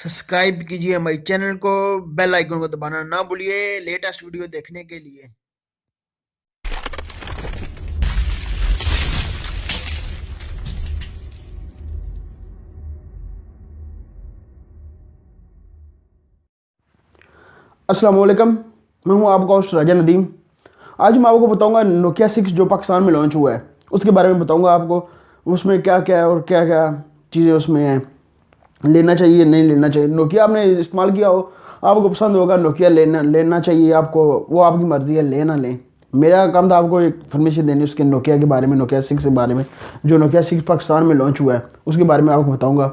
Subscribe कीजिए हमारे channel को। बेल आइकन को दबाना ना भूलिए लेटेस्ट वीडियो देखने के लिए। अस्सलाम वालेकुम। मैं हूं आपका होस्ट राजा नदीम। आज मैं आपको बताऊंगा नोकिया 6 जो पाकिस्तान में लॉन्च हुआ है उसके बारे में बताऊंगा आपको। उसमें क्या क्या है और क्या क्या चीज़ें उसमें हैं, लेना चाहिए नहीं लेना चाहिए। नोकिया आपने इस्तेमाल किया हो, आपको पसंद होगा, नोकिया लेना लेना चाहिए आपको, वो आपकी मर्ज़ी है, ले ना लें। मेरा काम था आपको एक इन्फॉर्मेशन देनी उसके नोकिया के बारे में, नोकिया 6 के बारे में। जो नोकिया 6 पाकिस्तान में लॉन्च हुआ है उसके बारे में आपको बताऊँगा।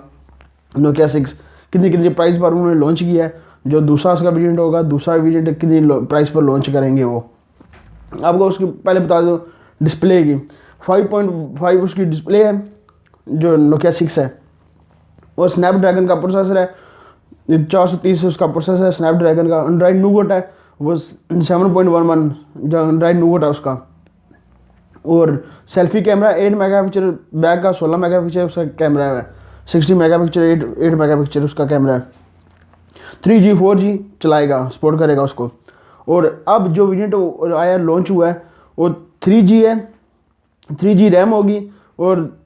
नोकिया 6 कितनी कितनी प्राइस पर उन्होंने लॉन्च किया है, जो दूसरा उसका वेरिएंट होगा, दूसरा वेरिएंट कितनी प्राइस पर लॉन्च करेंगे वो आपको। उसके पहले बता दो डिस्प्ले की 5.5 उसकी डिस्प्ले है जो नोकिया 6 है। और स्नैपड्रैगन का प्रोसेसर है, 430 उसका प्रोसेसर है स्नैपड्रैगन का। एंड्रॉइड नूगोट है वो 7.11 जो एंड्रॉइड नूगोट है उसका। और सेल्फी कैमरा 8 मेगापिक्सल, बैक का 16 मेगापिक्सल उसका कैमरा है, 60 मेगापिक्सल 8 मेगापिक्सल उसका कैमरा है। 3G 4G चलाएगा, सपोर्ट करेगा उसको। और अब जो वेरिएंट आया लॉन्च हुआ है वो 3G है, 3G रैम होगी और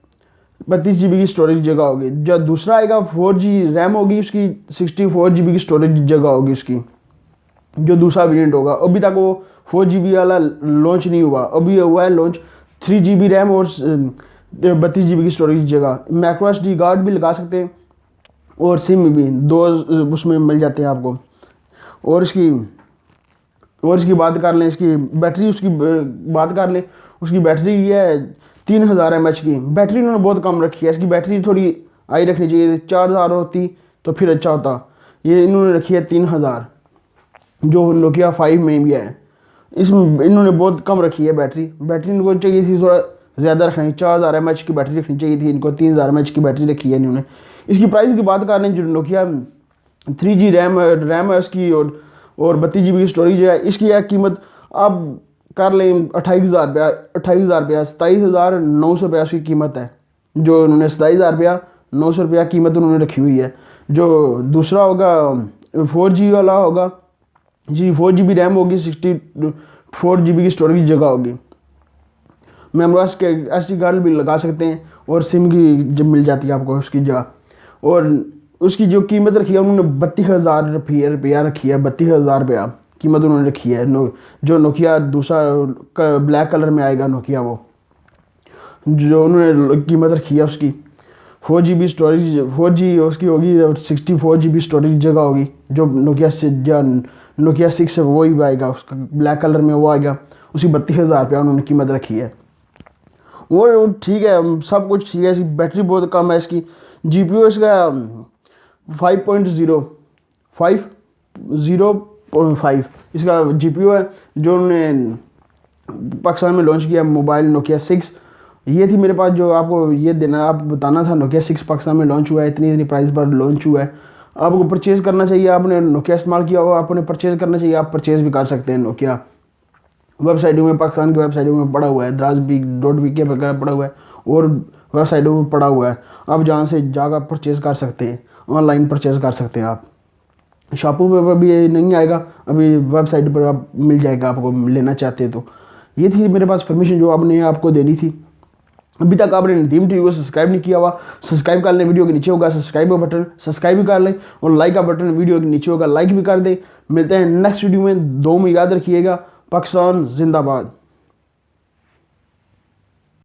32 GB की स्टोरेज जगह होगी। जो दूसरा आएगा 4G रैम होगी उसकी, 64 GB की स्टोरेज जगह होगी उसकी, जो दूसरा वेरिएंट होगा। अभी तक वो 4GB वाला लॉन्च नहीं हुआ, अभी हुआ है लॉन्च 3GB रैम और 32 GB की स्टोरेज जगह। मैक्रो SD कार्ड भी लगा सकते हैं और सिम भी दो उसमें मिल जाते हैं आपको। और इसकी बात कर लें, इसकी बैटरी उसकी बात कर लें, उसकी बैटरी ये है 3000 mAh की बैटरी इन्होंने बहुत कम रखी है। इसकी बैटरी थोड़ी हाई रखनी चाहिए, 4000 होती तो फिर अच्छा होता। ये इन्होंने रखी है 3000, जो नोकिया 5 में भी है। इसमें इन्होंने बहुत कम रखी है बैटरी। बैटरी इनको चाहिए थी थोड़ा ज़्यादा रखनी, 4000 mAh की बैटरी रखनी चाहिए थी इनको, 3000 mAh की बैटरी रखी है इन्होंने। इसकी प्राइस की बात कर लें, जो नोकिया 3G रैम है उसकी और 32 GB की स्टोरेज है। इसकी है कीमत आप कर लें 28,000 रुपया, 28,000 रुपया, 27,900 रुपया उसकी कीमत है। जो उन्होंने 27,900 रुपया कीमत उन्होंने रखी हुई है। जो दूसरा होगा 4G वाला होगा जी, 4GB रैम होगी, 64 GB की स्टोरेज की जगह होगी। मेमोरी SD कार्ड भी लगा सकते हैं और सिम की जब मिल जाती है आपको उसकी जगह। और उसकी जो कीमत रखी है उन्होंने 32,000 रुपया रखी है, 32,000 रुपया कीमत उन्होंने रखी है। जो नोकिया दूसरा ब्लैक कलर में आएगा नोकिया, वो जो उन्होंने कीमत रखी है उसकी 4GB स्टोरेज, 4G उसकी होगी और 64 GB स्टोरेज जगह होगी। जो नोकिया 6 है वही आएगा, उसका ब्लैक कलर में वो आएगा, उसकी 32,000 रुपया उन्होंने कीमत रखी है। वो ठीक है, सब कुछ ठीक है। इसकी बैटरी बहुत कम है, इसकी GPU इसका 5.05 इसका GPU है, जो उन्होंने पाकिस्तान में लॉन्च किया मोबाइल नोकिया 6। ये थी मेरे पास जो आपको ये देना, आप बताना था। नोकिया 6 पाकिस्तान में लॉन्च हुआ है, इतनी इतनी प्राइस पर लॉन्च हुआ है। आपको परचेज़ करना चाहिए, आपने नोकिया इस्तेमाल किया हुआ, आपने परचेज़ करना चाहिए, आप परचेज़ भी कर सकते हैं। नोकिया वेबसाइटों में, पाकिस्तान की वेबसाइटों में पड़ा हुआ है, DrazBig.vk वगैरह पड़ा हुआ है और वेबसाइटों में पड़ा हुआ है। आप जहाँ से जाकर परचेज़ कर सकते हैं, ऑनलाइन परचेज़ कर सकते हैं। आप शॉपों पर भी नहीं आएगा, अभी वेबसाइट पर आप मिल जाएगा आपको, लेना चाहते हैं तो। ये थी मेरे पास परमिशन जो आपने आपको देनी थी। अभी तक आपने नदीम टीवी को सब्सक्राइब नहीं किया हुआ, सब्सक्राइब कर लें। वीडियो के नीचे होगा सब्सक्राइब का बटन, सब्सक्राइब भी कर लें। और लाइक का बटन वीडियो के नीचे होगा, लाइक भी कर दें। मिलते हैं नेक्स्ट वीडियो में। दो में याद रखिएगा, पाकिस्तान जिंदाबाद।